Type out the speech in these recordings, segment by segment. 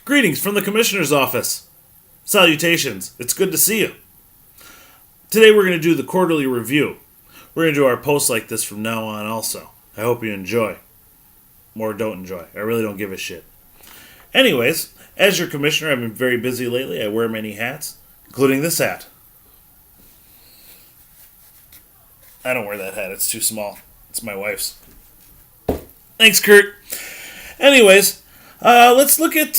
Greetings from the Commissioner's Office. Salutations. It's good to see you. Today we're going to do the quarterly review. We're going to do our posts like this from now on also. I hope you enjoy. Or don't enjoy. I really don't give a shit. Anyways, as your commissioner, I've been very busy lately. I wear many hats, including this hat. I don't wear that hat. It's too small. It's my wife's. Thanks, Kurt. Anyways, let's look at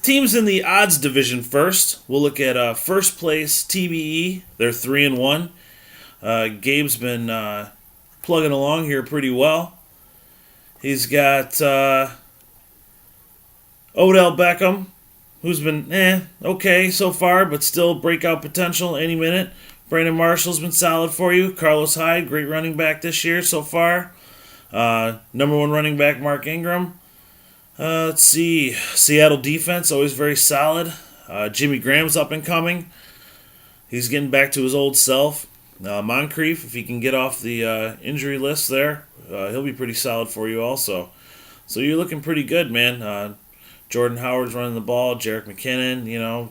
teams in the odds division first. We'll look at first place TBE. They're 3-1. Gabe's been plugging along here pretty well. He's got Odell Beckham, who's been okay so far, but still breakout potential any minute. Brandon Marshall's been solid for you. Carlos Hyde, great running back this year so far. Number one running back, Mark Ingram. Let's see. Seattle defense, always very solid. Jimmy Graham's up and coming. He's getting back to his old self. Moncrief, if he can get off the injury list there, he'll be pretty solid for you also. So you're looking pretty good, man. Jordan Howard's running the ball. Jerick McKinnon,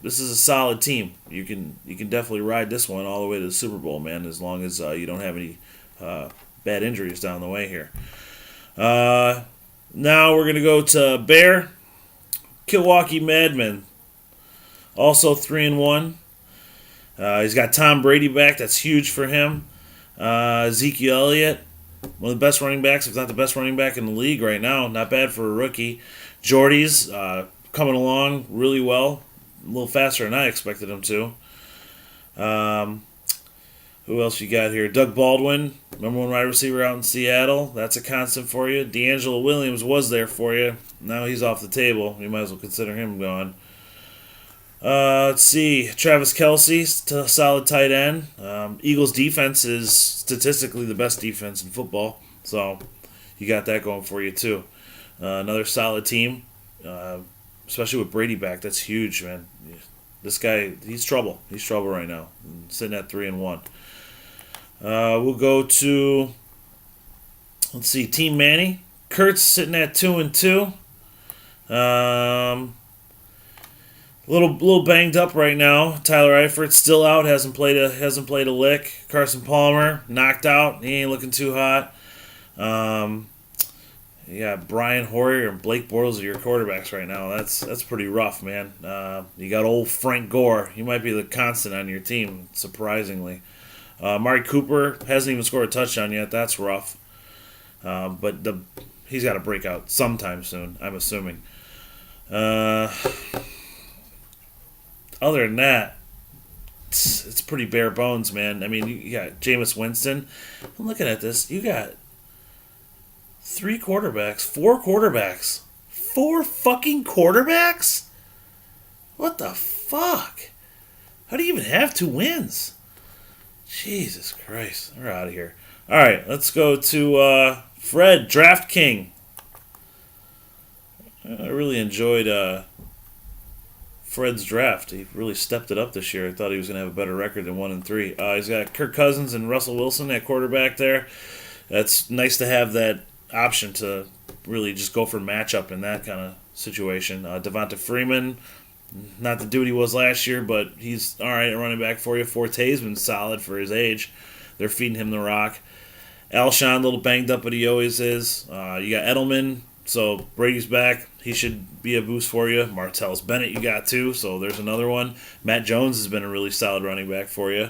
this is a solid team. You can definitely ride this one all the way to the Super Bowl, man, as long as you don't have any bad injuries down the way here. Now we're going to go to Bear. Milwaukee Madmen, also 3-1. He's got Tom Brady back. That's huge for him. Ezekiel Elliott, one of the best running backs, if not the best running back in the league right now. Not bad for a rookie. Jordy's coming along really well. A little faster than I expected him to. Who else you got here? Doug Baldwin, number one wide receiver out in Seattle. That's a constant for you. D'Angelo Williams was there for you. Now he's off the table. You might as well consider him gone. Let's see. Travis Kelce, still a solid tight end. Eagles defense is statistically the best defense in football. So you got that going for you too. Another solid team. Especially with Brady back. That's huge, man. This guy, he's trouble. He's trouble right now. Sitting at 3-1. We'll go to, let's see, Team Manny. Kurt's sitting at 2-2. Little banged up right now. Tyler Eifert's still out. Hasn't played a lick. Carson Palmer knocked out. He ain't looking too hot. You got Brian Hoyer and Blake Bortles are your quarterbacks right now. That's pretty rough, man. You got old Frank Gore. He might be the constant on your team, surprisingly. Amari Cooper hasn't even scored a touchdown yet. That's rough. But he's got to break out sometime soon, I'm assuming. Other than that, it's pretty bare bones, man. I mean, you got Jameis Winston. I'm looking at this. You got 4 quarterbacks. 4 fucking quarterbacks? What the fuck? How do you even have 2 wins? Jesus Christ. We're out of here. Alright, let's go to Fred, Draft King. I really enjoyed Fred's draft. He really stepped it up this year. I thought he was going to have a better record than 1-3. He's got Kirk Cousins and Russell Wilson at quarterback there. That's nice to have that option to really just go for matchup in that kind of situation. Devonta Freeman, not the dude he was last year, but he's all right at running back for you. Forte's been solid for his age. They're feeding him the rock. Alshon, a little banged up, but he always is. You got Edelman, so Brady's back. He should be a boost for you. Martellus Bennett you got too, so there's another one. Matt Jones has been a really solid running back for you.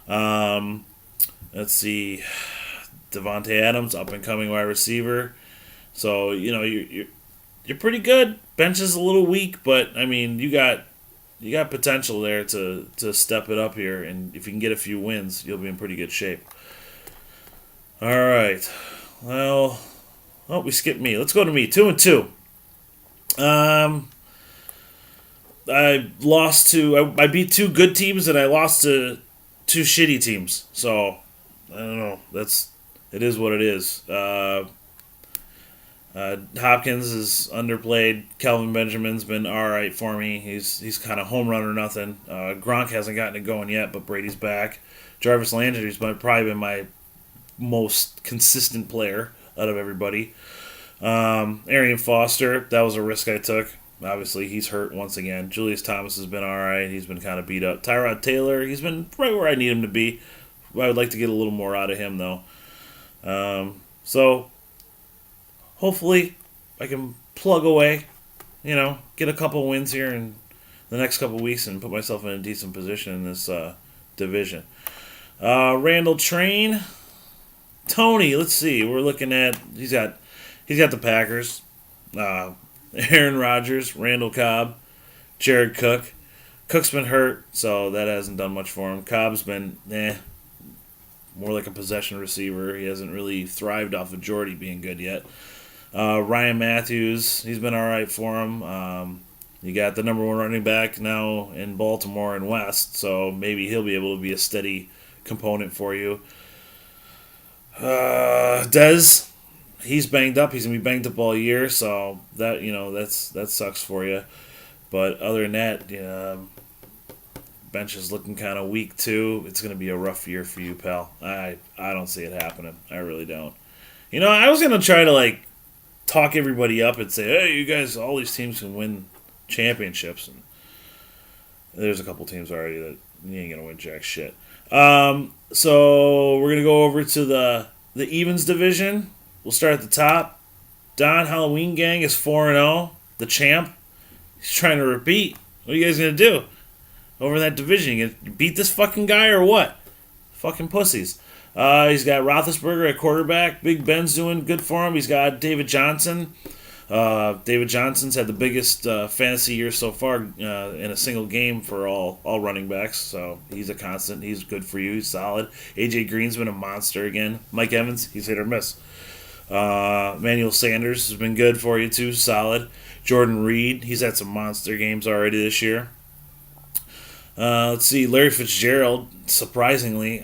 Let's see. Devontae Adams, up-and-coming wide receiver. So, you're pretty good. Bench is a little weak, but, I mean, you got potential there to step it up here, and if you can get a few wins, you'll be in pretty good shape. All right. Well, we skipped me. Let's go to me. 2-2. I beat 2 good teams, and I lost to 2 shitty teams. So, I don't know. It is what it is. Hopkins is underplayed. Kelvin Benjamin's been all right for me. He's kind of home run or nothing. Gronk hasn't gotten it going yet, but Brady's back. Jarvis Landry's probably been my most consistent player out of everybody. Arian Foster, that was a risk I took. Obviously, he's hurt once again. Julius Thomas has been all right. He's been kind of beat up. Tyrod Taylor, he's been right where I need him to be. I would like to get a little more out of him, though. So, hopefully, I can plug away, get a couple wins here in the next couple weeks and put myself in a decent position in this division. Randall Train. Tony, let's see. We're looking at he's got the Packers, Aaron Rodgers, Randall Cobb, Jared Cook. Cook's been hurt, so that hasn't done much for him. Cobb's been more like a possession receiver. He hasn't really thrived off of Jordy being good yet. Ryan Matthews, he's been all right for him. You got the number one running back now in Baltimore and West, so maybe he'll be able to be a steady component for you. Dez, he's banged up. He's gonna be banged up all year, so that sucks for you. But other than that, bench is looking kind of weak too. It's gonna be a rough year for you, pal. I don't see it happening. I really don't. I was gonna try to talk everybody up and say, hey, you guys, all these teams can win championships, and there's a couple teams already that you ain't gonna win jack shit. So we're gonna go over to the evens division. We'll start at the top. Don Halloween Gang is 4-0. The champ. He's trying to repeat. What are you guys gonna do over that division? You gonna beat this fucking guy or what? Fucking pussies. He's got Roethlisberger at quarterback. Big Ben's doing good for him. He's got David Johnson. David Johnson's had the biggest fantasy year so far in a single game for all running backs, so he's a constant. He's good for you. He's solid. AJ Green's been a monster again. Mike Evans, he's hit or miss. Emmanuel Sanders has been good for you too, solid. Jordan Reed, he's had some monster games already this year. Let's see, Larry Fitzgerald, surprisingly,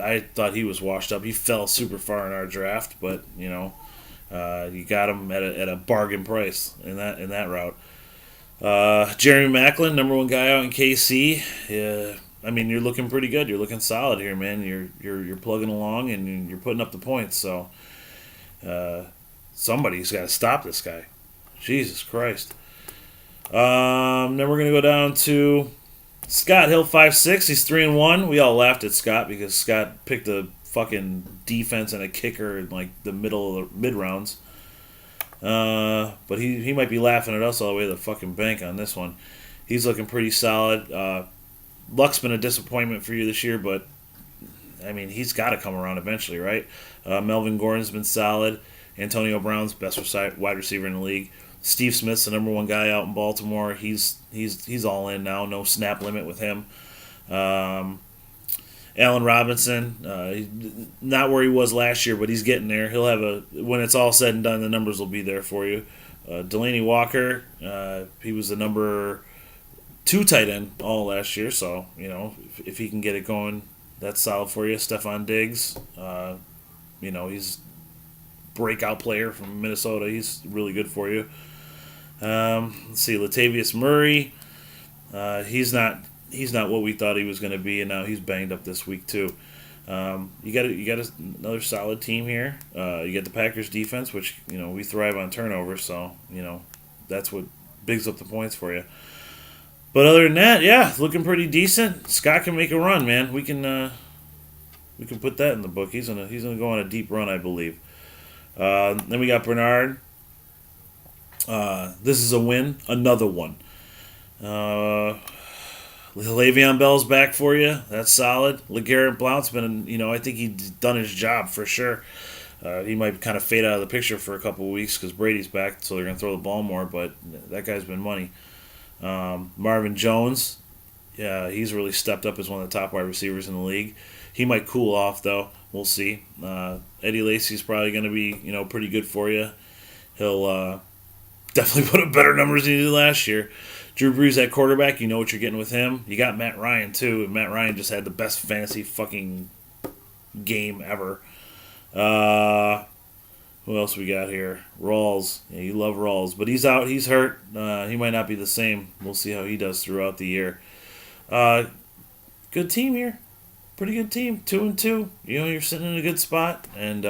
I thought he was washed up. He fell super far in our draft, but you got him at a bargain price in that route. Jeremy Maclin, number one guy out in KC. You're looking pretty good. You're looking solid here, man. You're plugging along and you're putting up the points. So somebody's got to stop this guy. Jesus Christ. Then we're gonna go down to Scott Hill, 5'6". He's 3-1. We all laughed at Scott because Scott picked a fucking defense and a kicker in the middle of the mid rounds. But he might be laughing at us all the way to the fucking bank on this one. He's looking pretty solid. Luck's been a disappointment for you this year, but he's got to come around eventually, right? Melvin Gordon's been solid. Antonio Brown's best wide receiver in the league. Steve Smith's the number one guy out in Baltimore. He's all in now. No snap limit with him. Allen Robinson, not where he was last year, but he's getting there. He'll have when it's all said and done, the numbers will be there for you. Delaney Walker, he was the number 2 tight end all last year, so if he can get it going, that's solid for you. Stephon Diggs, he's breakout player from Minnesota. He's really good for you. Let's see, Latavius Murray, he's not what we thought he was going to be, and now he's banged up this week too. You got another solid team here. You got the Packers defense, which we thrive on turnover, so that's what bigs up the points for you. But other than that, yeah, looking pretty decent. Scott can make a run, man. We can put that in the book. He's gonna go on a deep run, I believe. Then we got Bernard. This is a win, another one. Le'Veon Bell's back for you. That's solid. LeGarrette Blount's been, I think he's done his job for sure. He might kind of fade out of the picture for a couple of weeks because Brady's back, so they're going to throw the ball more, but that guy's been money. Marvin Jones, yeah, he's really stepped up as one of the top wide receivers in the league. He might cool off, though. We'll see. Eddie Lacy's probably going to be, pretty good for you. He'll definitely put up better numbers than he did last year. Drew Brees at quarterback, you know what you're getting with him. You got Matt Ryan, too, and Matt Ryan just had the best fantasy fucking game ever. Who else we got here? Rawls. Yeah, you love Rawls, but he's out. He's hurt. He might not be the same. We'll see how he does throughout the year. Good team here. Pretty good team. 2-2. You're sitting in a good spot, and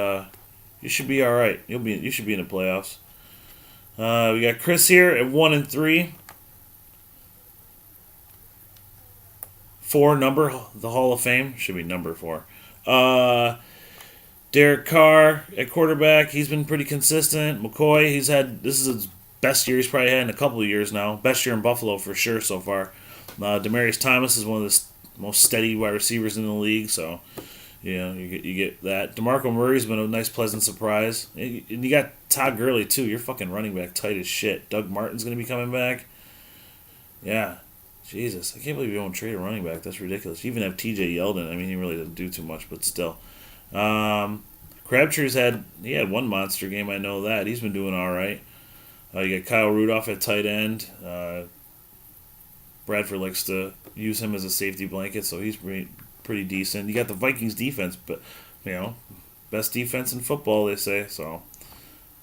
you should be all right. You should be in the playoffs. We got Chris here at 1-3. 4 number, the Hall of Fame. Should be number 4. Derek Carr at quarterback. He's been pretty consistent. McCoy, this is his best year he's probably had in a couple of years now. Best year in Buffalo for sure so far. Demaryius Thomas is one of the most steady wide receivers in the league, so you get that. DeMarco Murray's been a nice, pleasant surprise. And you got Todd Gurley, too. You're fucking running back tight as shit. Doug Martin's going to be coming back. Yeah. Jesus. I can't believe you don't trade a running back. That's ridiculous. You even have TJ Yeldon. I mean, he really doesn't do too much, but still. Crabtree's had one monster game. I know that. He's been doing all right. You got Kyle Rudolph at tight end. Bradford likes to use him as a safety blanket, so he's pretty decent. You got the Vikings defense, but best defense in football, they say. So,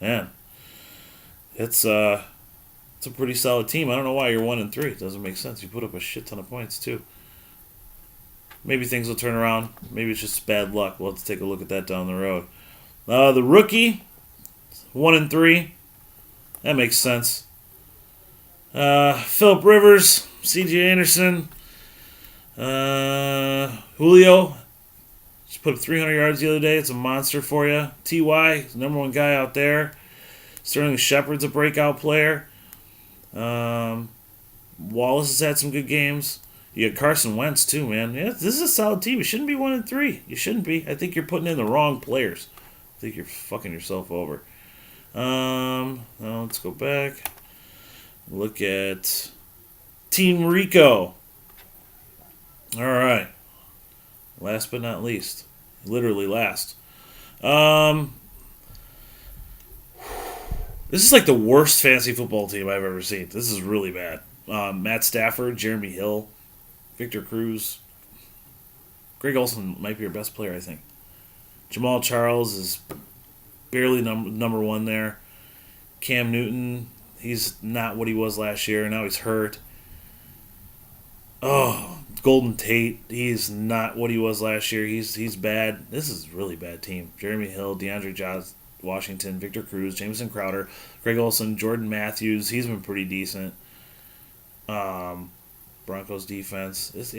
man, it's a pretty solid team. I don't know why you're 1-3. It doesn't make sense. You put up a shit ton of points too. Maybe things will turn around. Maybe it's just bad luck. We'll have to take a look at that down the road. The rookie, 1-3. That makes sense. Phillip Rivers, C.J. Anderson, Julio. Just put up 300 yards the other day. It's a monster for you. T.Y., number 1 guy out there. Sterling Shepard's a breakout player. Wallace has had some good games. You got Carson Wentz, too, man. Yeah, this is a solid team. You shouldn't be 1-3. You shouldn't be. I think you're putting in the wrong players. I think you're fucking yourself over. Now let's go back. Look at Team Rico. All right. Last but not least. Literally last. This is like the worst fantasy football team I've ever seen. This is really bad. Matt Stafford, Jeremy Hill, Victor Cruz. Greg Olsen might be your best player, I think. Jamal Charles is barely number 1 there. Cam Newton, he's not what he was last year. Now he's hurt. Oh, Golden Tate, he's not what he was last year. He's bad. This is a really bad team. Jeremy Hill, DeAndre Washington, Victor Cruz, Jameson Crowder, Greg Olsen, Jordan Matthews. He's been pretty decent. Broncos defense.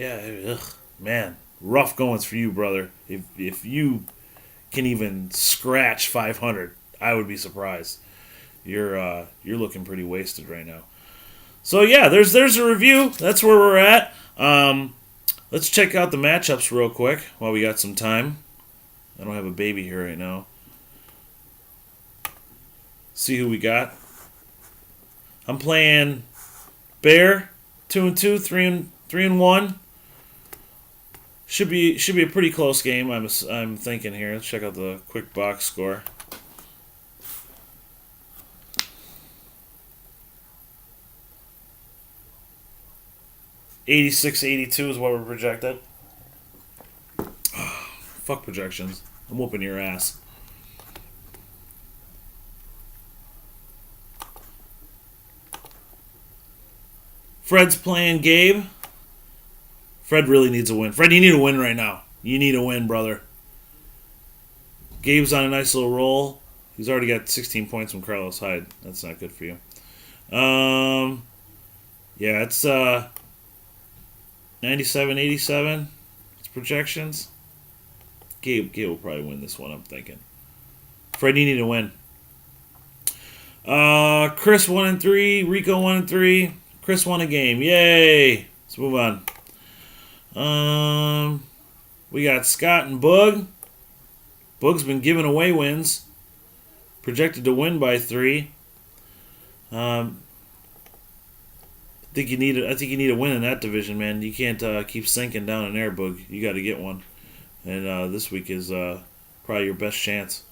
Man, rough goings for you, brother. If you can even scratch 500, I would be surprised. You're looking pretty wasted right now. So yeah, there's a review. That's where we're at. Let's check out the matchups real quick while we got some time. I don't have a baby here right now. See who we got. I'm playing Bear, 2-2, 3-1. Should be a pretty close game. I'm thinking here. Let's check out the quick box score. $86-82 is what we're projected. Fuck projections. I'm whooping your ass. Fred's playing Gabe. Fred really needs a win. Fred, you need a win right now. You need a win, brother. Gabe's on a nice little roll. He's already got 16 points from Carlos Hyde. That's not good for you. Yeah, it's 97-87. It's projections. Gabe will probably win this one, I'm thinking. Fred, you need a win. Chris 1-3. Rico 1-3. Chris won a game. Yay! Let's move on. We got Scott and Boog. Boog's been giving away wins. Projected to win by 3. I think you need a win in that division, man. You can't keep sinking down in there, Boog. You got to get one. And this week is probably your best chance.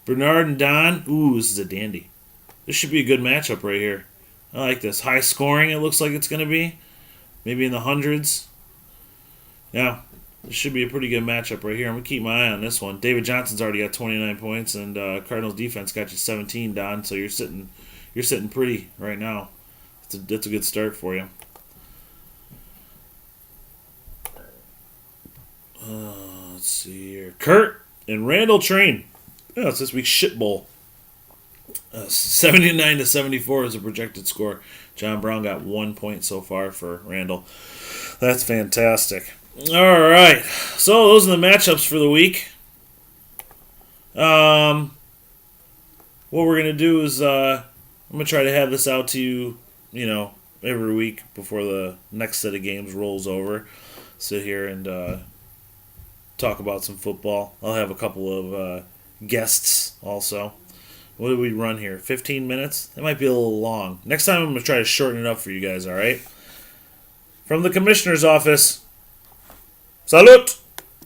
Bernard and Don. Ooh, this is a dandy. This should be a good matchup right here. I like this. High scoring, it looks like it's going to be. Maybe in the hundreds. Yeah, this should be a pretty good matchup right here. I'm going to keep my eye on this one. David Johnson's already got 29 points, and Cardinals defense got you 17, Don, so you're sitting pretty right now. That's a good start for you. Let's see here. Kurt and Randall Train. Yeah, it's this week's shit bowl. 79-74 is a projected score. John Brown got 1 point so far for Randall. That's fantastic. All right, so those are the matchups for the week. What we're gonna do is I'm gonna try to have this out to you, every week before the next set of games rolls over. Sit here and talk about some football. I'll have a couple of guests also. What did we run here? 15 minutes? That might be a little long. Next time I'm going to try to shorten it up for you guys, all right? From the commissioner's office, salute!